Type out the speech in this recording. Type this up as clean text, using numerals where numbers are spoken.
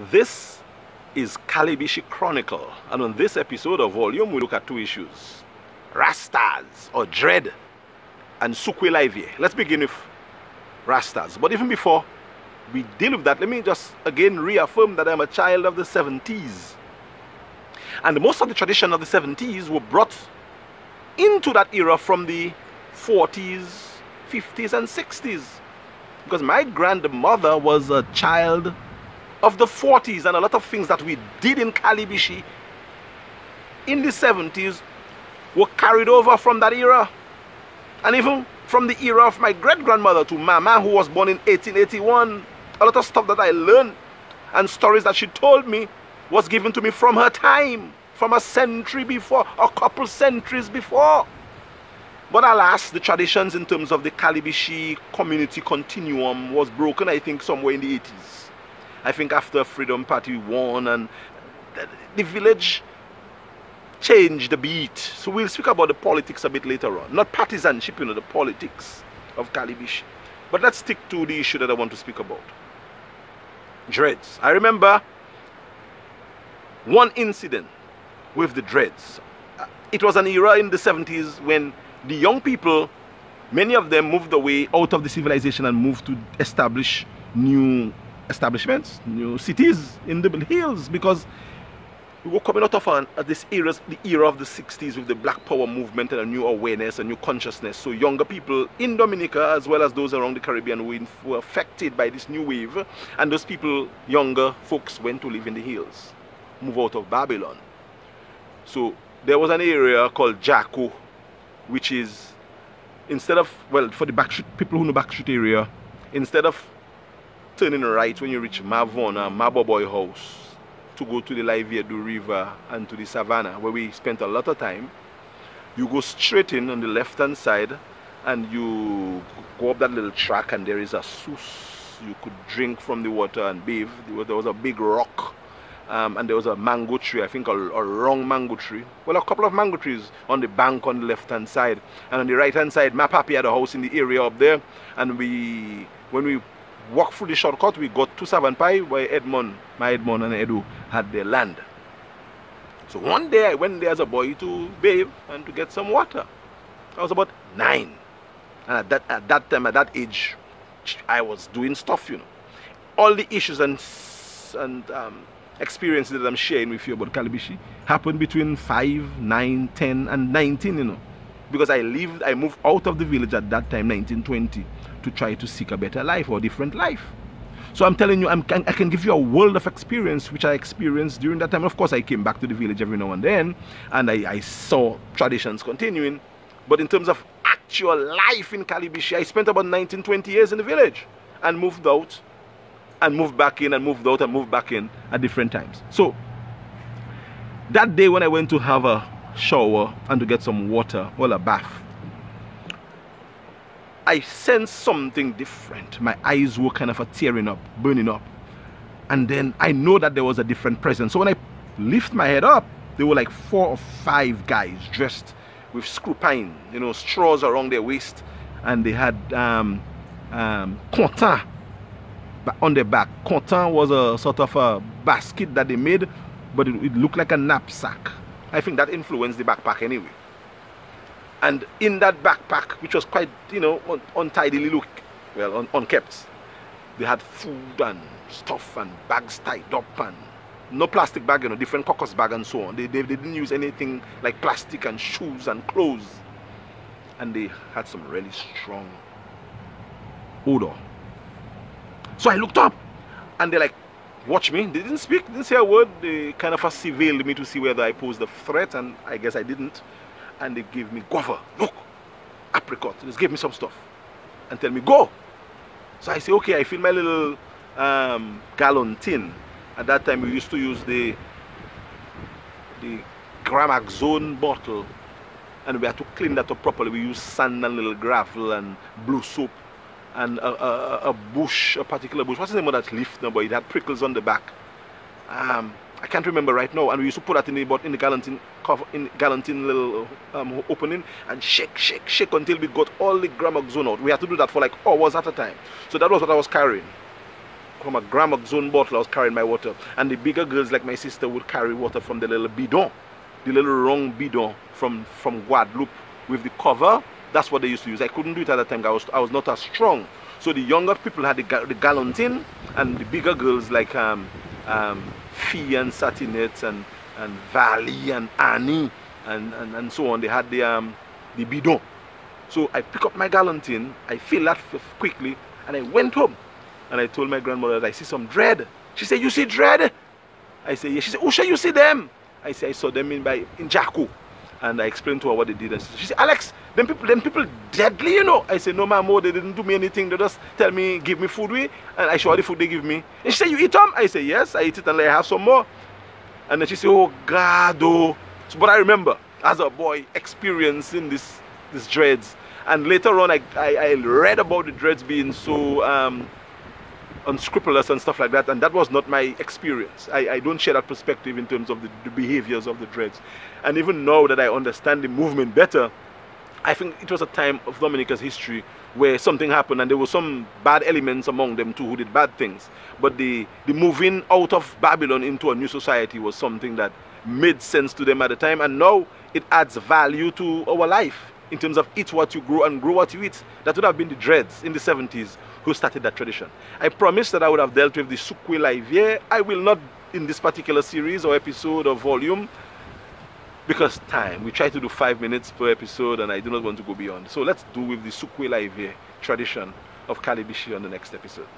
This is Calibishie Chronicle, and on this episode of Volume we look at two issues: Rastas or Dread and Sukwe Livie. Let's begin with Rastas. But even before we deal with that, let me just again reaffirm that I'm a child of the 70s. And most of the tradition of the 70s were brought into that era from the 40s, 50s and 60s. Because my grandmother was a child of the 40s, and a lot of things that we did in Calibishie in the 70s were carried over from that era. And even from the era of my great-grandmother to Mama, who was born in 1881, a lot of stuff that I learned and stories that she told me was given to me from her time, from a century before, a couple centuries before. But alas, the traditions in terms of the Calibishie community continuum was broken, I think, somewhere in the 80s. I think after Freedom Party won, and the village changed a beat. So we'll speak about the politics a bit later on. Not partisanship, you know, the politics of Calibishie. But let's stick to the issue that I want to speak about. Dreads. I remember one incident with the Dreads. It was an era in the 70s when the young people, many of them moved away out of the civilization and moved to establish new establishments, new cities in the hills, because we were coming out of this era, the era of the 60s, with the Black Power movement and a new awareness, a new consciousness. So younger people in Dominica, as well as those around the Caribbean, were affected by this new wave, and those people, younger folks, went to live in the hills, move out of Babylon. So there was an area called Jacko, which is, instead of, well, for the backstreet, people who know backstreet area, instead of turning right when you reach Mavon or Maboboy house to go to the Liviedu River and to the Savannah, where we spent a lot of time, you go straight in on the left hand side and you go up that little track, and there is a source. You could drink from the water and bathe. There was a big rock, and there was a mango tree, I think a wrong mango tree. Well, a couple of mango trees on the bank on the left hand side, and on the right hand side, my papi had a house in the area up there, and when we walked through the shortcut, we got to Savanpai, where my Edmond and Edu had their land. So one day I went there as a boy to bathe and to get some water. I was about 9, and at that time, at that age, I was doing stuff, you know. All the issues and experiences that I'm sharing with you about Calibishie happened between 5, 9, 10 and 19, you know, because I moved out of the village at that time, 1920, to try to seek a better life or a different life. So I'm telling you, I can give you a world of experience which I experienced during that time. Of course, I came back to the village every now and then, and I saw traditions continuing. But in terms of actual life in Calibishie, I spent about 19, 20 years in the village, and moved out and moved back in and moved out and moved back in at different times. So that day when I went to have a shower and to get some water, well, a bath, I sensed something different. My eyes were kind of tearing up, burning up. And then I know that there was a different presence. So when I lift my head up, there were like 4 or 5 guys dressed with screw pine, you know, straws around their waist. And they had content on their back. Content was a sort of a basket that they made, but it looked like a knapsack. I think that influenced the backpack anyway. And in that backpack, which was quite, you know, untidily unkept, they had food and stuff and bags tied up, and no plastic bag, you know, different caucus bag and so on. They didn't use anything like plastic, and shoes and clothes. And they had some really strong odor. So I looked up, and they like watched me. They didn't speak, didn't say a word. They kind of surveilled me to see whether I posed a threat, and I guess I didn't. And they gave me guava, look, apricot. They just gave me some stuff and tell me, go. So I say, okay. I fill my little gallon tin. At that time, we used to use the Gramaxone bottle, and we had to clean that up properly. We used sand and little gravel and blue soap and a bush, a particular bush. What's the name of that leaf now? But it had prickles on the back. I can't remember right now. And we used to put that in the gallon tin cover, in gallon tin little opening, and shake until we got all the Gramaxone out. We had to do that for like hours at a time. So that was what I was carrying. a Gramox Zone bottle, I was carrying my water. And the bigger girls like my sister would carry water from the little bidon, the little round bidon from Guadeloupe with the cover. That's what they used to use. I couldn't do it at that time. I was not as strong. So the younger people had the gallon tin, and the bigger girls like Fee and Satinette and Valley and Annie and so on, they had the bidon. So I pick up my gallon tin, I fill that quickly, and I went home. And I told my grandmother that I see some dread. She said, "You see dread?" I said, "Yeah." She said, "Usha, you see them?" I said, "I saw them in Jaco." And I explained to her what they did. And she said, "Alex, them people deadly, you know." I said, "No, ma'am, they didn't do me anything. They just tell me, give me food, and I show her the food they give me." And she said, "You eat them?" I said, "Yes, I eat it and I have some more." And then she said, "Oh, God, oh." So, but I remember, as a boy, experiencing this dreads. And later on, I read about the dreads being so unscrupulous and stuff like that, and that was not my experience. I don't share that perspective in terms of the behaviors of the dreads. And even now that I understand the movement better, I think it was a time of Dominica's history where something happened and there were some bad elements among them too who did bad things. But the moving out of Babylon into a new society was something that made sense to them at the time, and now it adds value to our life in terms of eat what you grow and grow what you eat. That would have been the dreads in the 70s who started that tradition. I promised that I would have dealt with the Sukwe Livier. I will not in this particular series or episode or volume, because time. We try to do 5 minutes per episode and I do not want to go beyond. So let's do with the Sukwe Livier tradition of Calibishie on the next episode.